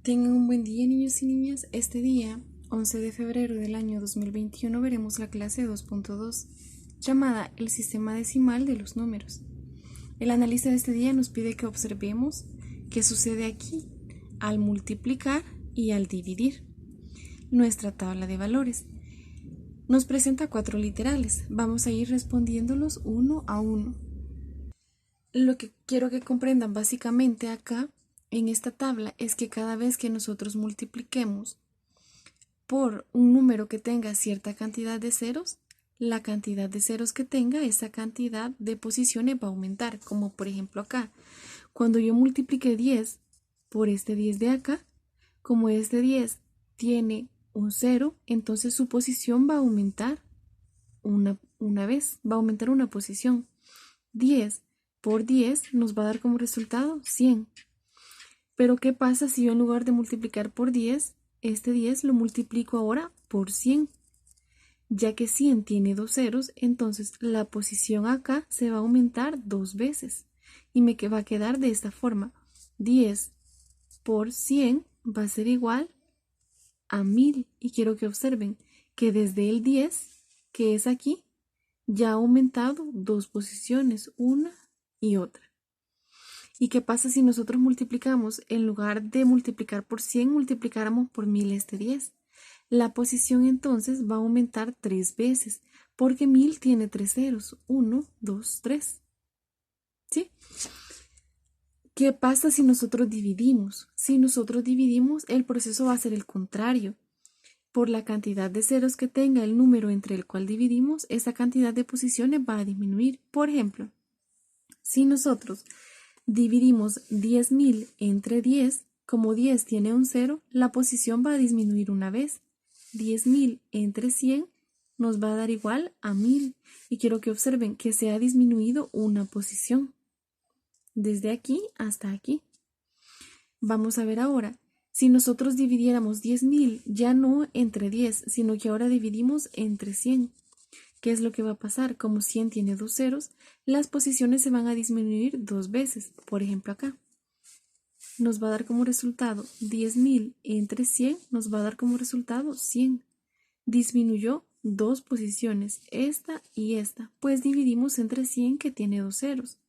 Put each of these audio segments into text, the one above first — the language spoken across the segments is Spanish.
Tengan un buen día, niños y niñas. Este día, 11 de febrero del año 2021, veremos la clase 2.2, llamada El sistema decimal de los números. El analista de este día nos pide que observemos qué sucede aquí al multiplicar y al dividir. Nuestra tabla de valores nos presenta 4 literales. Vamos a ir respondiéndolos uno a uno. Lo que quiero que comprendan básicamente acá en esta tabla es que cada vez que nosotros multipliquemos por un número que tenga cierta cantidad de ceros, la cantidad de ceros que tenga, esa cantidad de posiciones va a aumentar. Como por ejemplo acá, cuando yo multiplique 10 por este 10 de acá, como este 10 tiene un 0, entonces su posición va a aumentar una vez, va a aumentar una posición. 10 por 10 nos va a dar como resultado 100. Pero ¿qué pasa si yo en lugar de multiplicar por 10, este 10 lo multiplico ahora por 100? Ya que 100 tiene dos ceros, entonces la posición acá se va a aumentar dos veces. Y me va a quedar de esta forma. 10 por 100 va a ser igual a 1000. Y quiero que observen que desde el 10, que es aquí, ya ha aumentado dos posiciones, una y otra. ¿Y qué pasa si nosotros multiplicamos, en lugar de multiplicar por 100, multiplicáramos por 1000 este 10? La posición entonces va a aumentar 3 veces, porque 1000 tiene 3 ceros, 1, 2, 3. ¿Sí? ¿Qué pasa si nosotros dividimos? Si nosotros dividimos, el proceso va a ser el contrario. Por la cantidad de ceros que tenga el número entre el cual dividimos, esa cantidad de posiciones va a disminuir. Por ejemplo, si nosotros dividimos 10.000 entre 10, como 10 tiene un 0, la posición va a disminuir una vez. 10.000 entre 100 nos va a dar igual a 1000. Y quiero que observen que se ha disminuido una posición. Desde aquí hasta aquí. Vamos a ver ahora. Si nosotros dividiéramos 10.000 ya no entre 10, sino que ahora dividimos entre 100. ¿Qué es lo que va a pasar? Como 100 tiene dos ceros, las posiciones se van a disminuir dos veces. Por ejemplo, acá nos va a dar como resultado 10.000 entre 100, nos va a dar como resultado 100. Disminuyó dos posiciones, esta y esta, pues dividimos entre 100 que tiene dos ceros.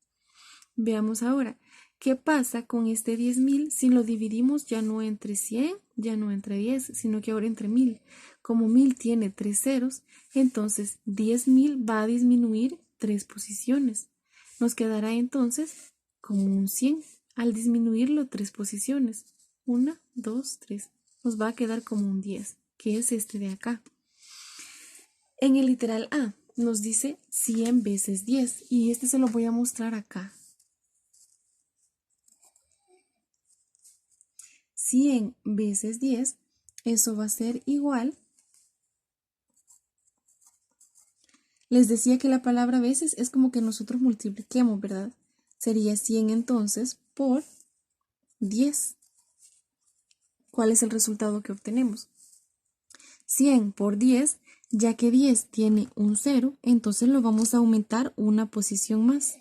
Veamos ahora, ¿qué pasa con este 10.000 si lo dividimos ya no entre 100, ya no entre 10, sino que ahora entre 1000? Como 1000 tiene tres ceros, entonces 10.000 va a disminuir tres posiciones. Nos quedará entonces como un 100 al disminuirlo tres posiciones. 1, 2, 3. Nos va a quedar como un 10, que es este de acá. En el literal A nos dice 100 veces 10 y este se lo voy a mostrar acá. 100 veces 10, eso va a ser igual. Les decía que la palabra veces es como que nosotros multipliquemos, ¿verdad? Sería 100 entonces por 10. ¿Cuál es el resultado que obtenemos? 100 por 10, ya que 10 tiene un 0, entonces lo vamos a aumentar una posición más.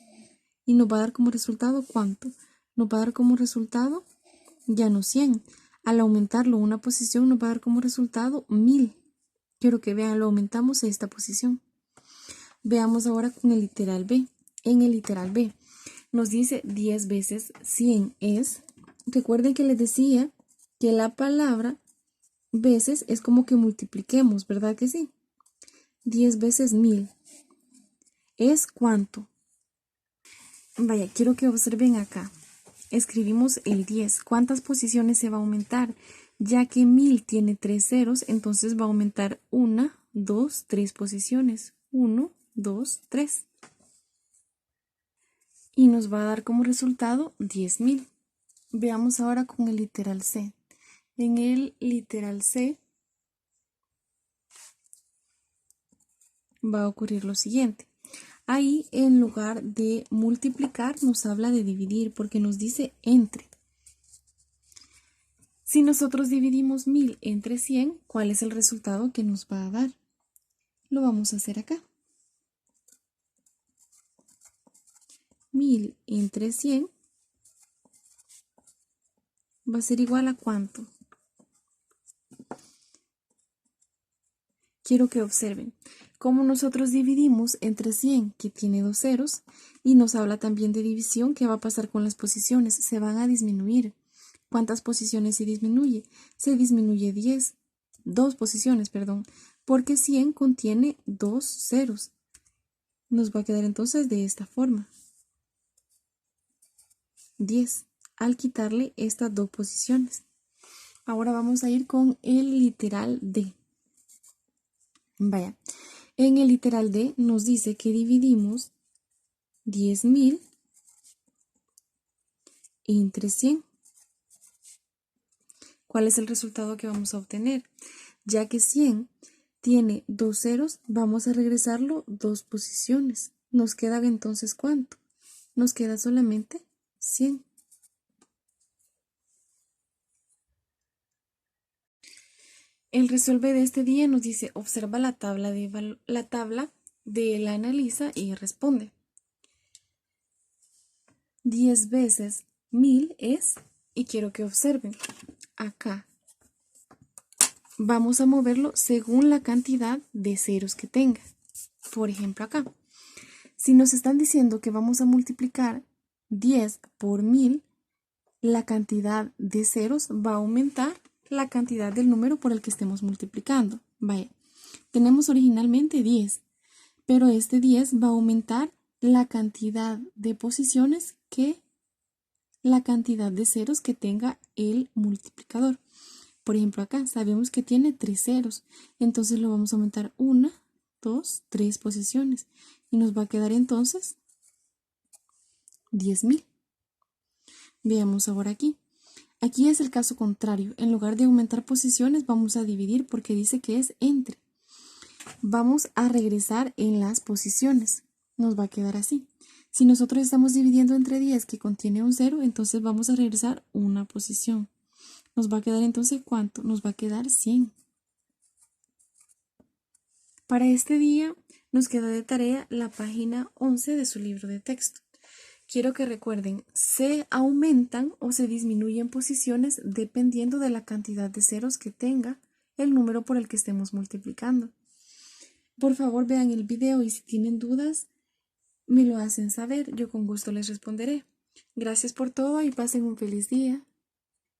Y nos va a dar como resultado, ¿cuánto? Nos va a dar como resultado ya no 100. Al aumentarlo una posición nos va a dar como resultado 1000. Quiero que vean, lo aumentamos a esta posición. Veamos ahora con el literal B. En el literal B nos dice 10 veces 100 es, recuerden que les decía que la palabra veces es como que multipliquemos, ¿verdad que sí? 10 veces 1000 es ¿cuánto? Vaya, quiero que observen acá. Escribimos el 10. ¿Cuántas posiciones se va a aumentar? Ya que 1000 tiene tres ceros, entonces va a aumentar 1, 2, 3 posiciones. 1, 2, 3. Y nos va a dar como resultado 10.000. Veamos ahora con el literal C. En el literal C va a ocurrir lo siguiente. Ahí, en lugar de multiplicar, nos habla de dividir porque nos dice entre. Si nosotros dividimos 1000 entre 100, ¿cuál es el resultado que nos va a dar? Lo vamos a hacer acá. 1000 entre 100 va a ser igual a ¿cuánto? Quiero que observen cómo nosotros dividimos entre 100, que tiene dos ceros, y nos habla también de división. ¿Qué va a pasar con las posiciones? Se van a disminuir. ¿Cuántas posiciones se disminuye? Se disminuye 10, dos posiciones, perdón, porque 100 contiene dos ceros. Nos va a quedar entonces de esta forma. 10, al quitarle estas dos posiciones. Ahora vamos a ir con el literal D. Vaya, en el literal D nos dice que dividimos 10.000 entre 100. ¿Cuál es el resultado que vamos a obtener? Ya que 100 tiene dos ceros, vamos a regresarlo dos posiciones. Nos queda entonces ¿cuánto? Nos queda solamente 100. El resuelve de este día nos dice, observa la tabla de la analiza y responde. 10 veces 1000 es, y quiero que observen, acá vamos a moverlo según la cantidad de ceros que tenga. Por ejemplo, acá, si nos están diciendo que vamos a multiplicar 10 por 1000, la cantidad de ceros va a aumentar la cantidad del número por el que estemos multiplicando. Vaya, tenemos originalmente 10, pero este 10 va a aumentar la cantidad de posiciones que la cantidad de ceros que tenga el multiplicador. Por ejemplo, acá sabemos que tiene 3 ceros, entonces lo vamos a aumentar 1, 2, 3 posiciones y nos va a quedar entonces 10.000. Veamos ahora aquí. Aquí es el caso contrario. En lugar de aumentar posiciones, vamos a dividir porque dice que es entre. Vamos a regresar en las posiciones. Nos va a quedar así. Si nosotros estamos dividiendo entre 10 que contiene un 0, entonces vamos a regresar una posición. Nos va a quedar entonces ¿cuánto? Nos va a quedar 100. Para este día nos queda de tarea la página 11 de su libro de texto. Quiero que recuerden, se aumentan o se disminuyen posiciones dependiendo de la cantidad de ceros que tenga el número por el que estemos multiplicando. Por favor, vean el video y si tienen dudas, me lo hacen saber. Yo con gusto les responderé. Gracias por todo y pasen un feliz día.